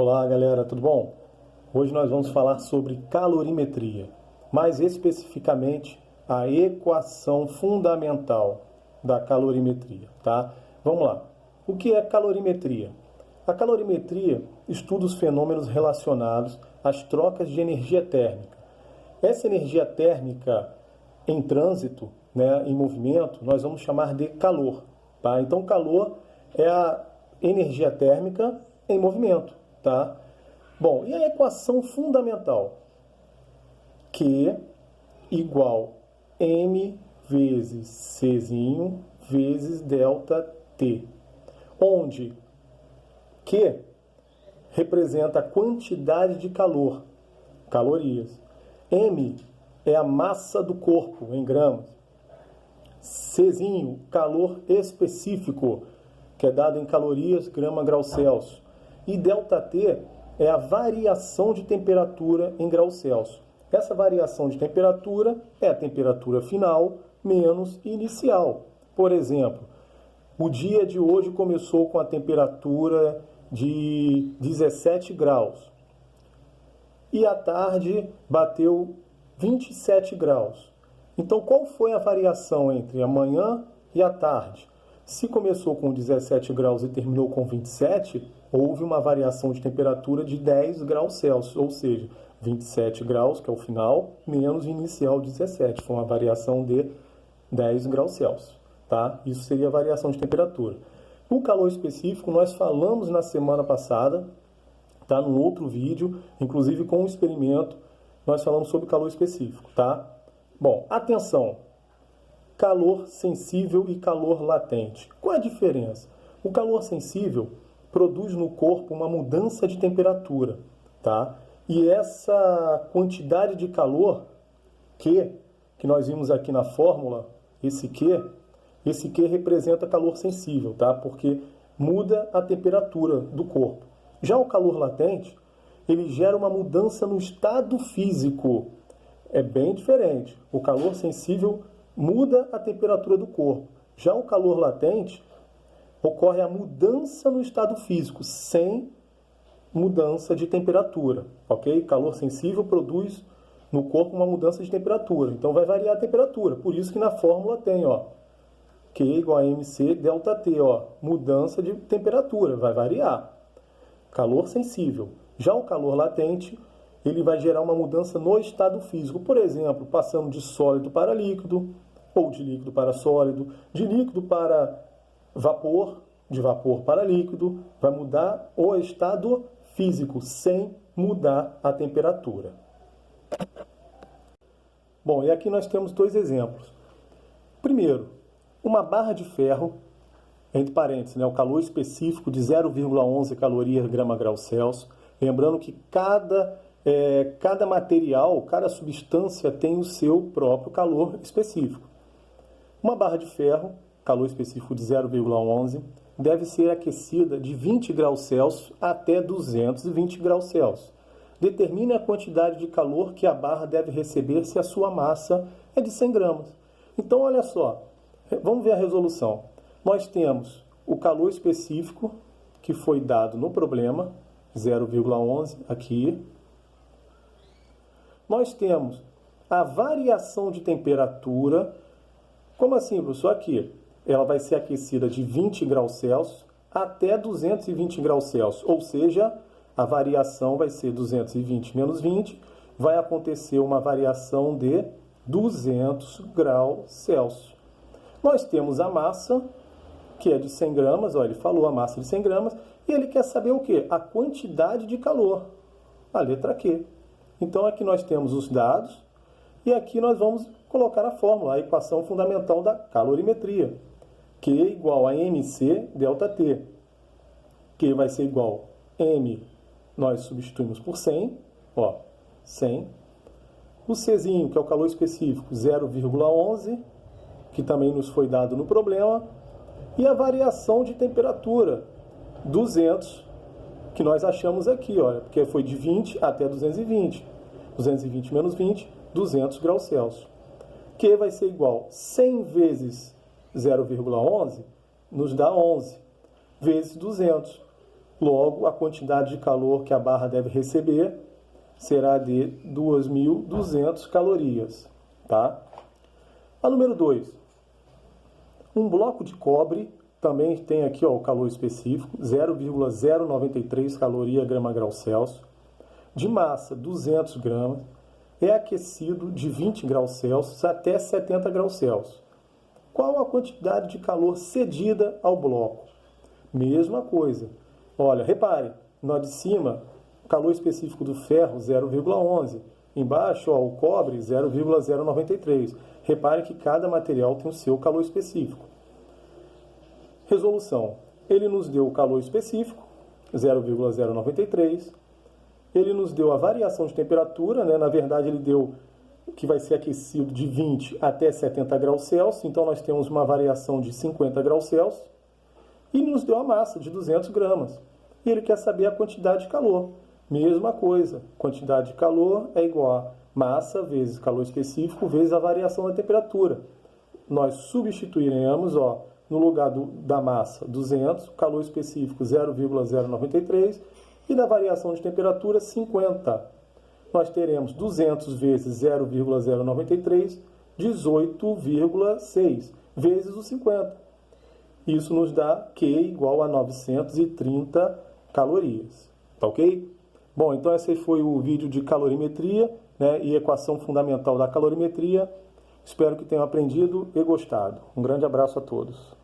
Olá galera, tudo bom? Hoje nós vamos falar sobre calorimetria, mais especificamente a equação fundamental da calorimetria, tá? Vamos lá. O que é calorimetria? A calorimetria estuda os fenômenos relacionados às trocas de energia térmica. Essa energia térmica em trânsito, em movimento, nós vamos chamar de calor, tá? Então calor é a energia térmica em movimento, tá? Bom, e a equação fundamental? Q igual M vezes Czinho vezes delta T, onde Q representa a quantidade de calor, calorias. M é a massa do corpo, em gramas. Czinho, calor específico, que é dado em calorias, grama, grau Celsius. E ΔT é a variação de temperatura em graus Celsius. Essa variação de temperatura é a temperatura final menos inicial. Por exemplo, o dia de hoje começou com a temperatura de 17 graus. E à tarde bateu 27 graus. Então, qual foi a variação entre a manhã e a tarde? Se começou com 17 graus e terminou com 27, houve uma variação de temperatura de 10 graus Celsius, ou seja, 27 graus, que é o final, menos o inicial 17. Foi uma variação de 10 graus Celsius, tá? Isso seria a variação de temperatura. O calor específico nós falamos na semana passada, tá? Num outro vídeo, inclusive com um experimento, nós falamos sobre calor específico, tá? Bom, atenção! Calor sensível e calor latente. Qual é a diferença? O calor sensível produz no corpo uma mudança de temperatura, tá? E essa quantidade de calor que nós vimos aqui na fórmula, esse Q representa calor sensível, tá? Porque muda a temperatura do corpo. Já o calor latente, ele gera uma mudança no estado físico. É bem diferente. O calor sensível muda a temperatura do corpo. Já o calor latente, ocorre a mudança no estado físico, sem mudança de temperatura, ok? Calor sensível produz no corpo uma mudança de temperatura, então vai variar a temperatura. Por isso que na fórmula tem, Q igual a MC delta T, mudança de temperatura, vai variar. Calor sensível. Já o calor latente, ele vai gerar uma mudança no estado físico. Por exemplo, passando de sólido para líquido, ou de líquido para sólido, de líquido para vapor, de vapor para líquido, vai mudar o estado físico, sem mudar a temperatura. Bom, e aqui nós temos dois exemplos. Primeiro, uma barra de ferro, entre parênteses, o calor específico de 0,11 calorias grama grau Celsius. Lembrando que cada material, cada substância tem o seu próprio calor específico. Uma barra de ferro, calor específico de 0,11, deve ser aquecida de 20 graus Celsius até 220 graus Celsius. Determine a quantidade de calor que a barra deve receber se a sua massa é de 100 gramas. Então, olha só, vamos ver a resolução. Nós temos o calor específico que foi dado no problema, 0,11 aqui. Nós temos a variação de temperatura. Como assim, professor? Aqui, ela vai ser aquecida de 20 graus Celsius até 220 graus Celsius. Ou seja, a variação vai ser 220 menos 20. Vai acontecer uma variação de 200 graus Celsius. Nós temos a massa, que é de 100 gramas. Ele falou a massa de 100 gramas. E ele quer saber o quê? A quantidade de calor. A letra Q. Então, aqui nós temos os dados. E aqui nós vamos colocar a fórmula, a equação fundamental da calorimetria. Q igual a MC delta T. Q vai ser igual a M, nós substituímos por 100, 100. O Czinho, que é o calor específico, 0,11, que também nos foi dado no problema. E a variação de temperatura, 200, que nós achamos aqui, porque foi de 20 até 220. 220 menos 20, 200 graus Celsius. Q vai ser igual a 100 vezes 0,11, nos dá 11, vezes 200. Logo, a quantidade de calor que a barra deve receber será de 2.200 calorias. Tá? A número 2. Um bloco de cobre, também tem aqui o calor específico, 0,093 caloria grama grau Celsius, de massa 200 gramas, é aquecido de 20 graus Celsius até 70 graus Celsius. Qual a quantidade de calor cedida ao bloco? Mesma coisa. Olha, repare, no de cima, o calor específico do ferro 0,11, embaixo o cobre 0,093. Repare que cada material tem o seu calor específico. Resolução. Ele nos deu o calor específico, 0,093. Ele nos deu a variação de temperatura, né? Na verdade ele deu que vai ser aquecido de 20 até 70 graus Celsius, então nós temos uma variação de 50 graus Celsius. E nos deu a massa de 200 gramas. E ele quer saber a quantidade de calor. Mesma coisa, quantidade de calor é igual a massa vezes calor específico vezes a variação da temperatura. Nós substituiremos, no lugar da massa 200, calor específico 0,093 e da variação de temperatura 50. Nós teremos 200 vezes 0,093, 18,6 vezes o 50. Isso nos dá Q igual a 930 calorias. Tá ok? Bom, então esse foi o vídeo de calorimetria, né, e equação fundamental da calorimetria. Espero que tenham aprendido e gostado. Um grande abraço a todos.